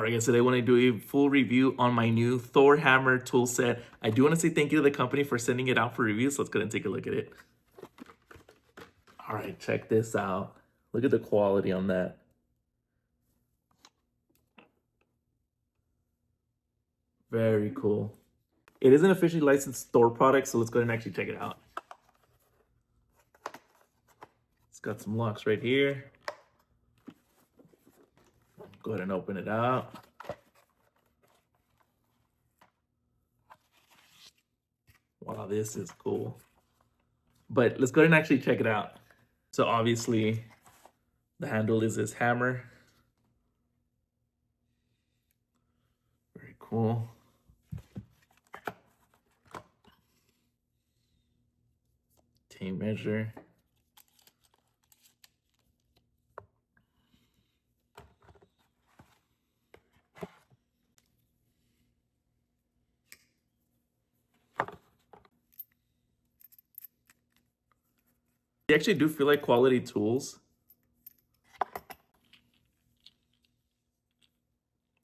Alright guys, today I want to do a full review on my new Thor hammer tool set. I do want to say thank you to the company for sending it out for review, so let's go ahead and take a look at it. Alright, check this out. Look at the quality on that. Very cool. It is an officially licensed Thor product, so let's go ahead and actually check it out. It's got some locks right here. Go ahead and open it out. Wow, this is cool. But let's go ahead and actually check it out. So obviously, the handle is this hammer. Very cool. Tape measure. They actually do feel like quality tools.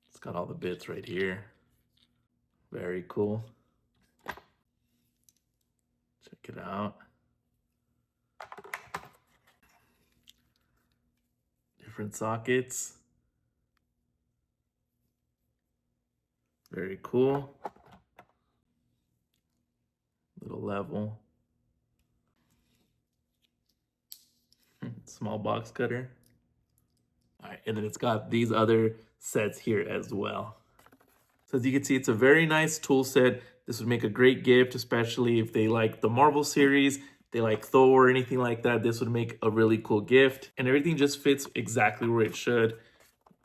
It's got all the bits right here. Very cool. Check it out. Different sockets. Very cool. Little level. Small box cutter. All right, and then it's got these other sets here as well. So as you can see, it's a very nice tool set. This would make a great gift, especially if they like the Marvel series, they like Thor or anything like that. This would make a really cool gift, and everything just fits exactly where it should.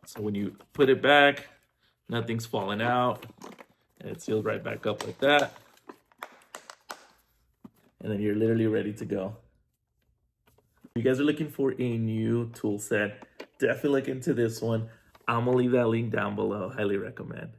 So when you put it back, nothing's falling out, and it seals right back up like that. And then you're literally ready to go. If you guys are looking for a new tool set, definitely look into this one. I'm gonna leave that link down below. Highly recommend.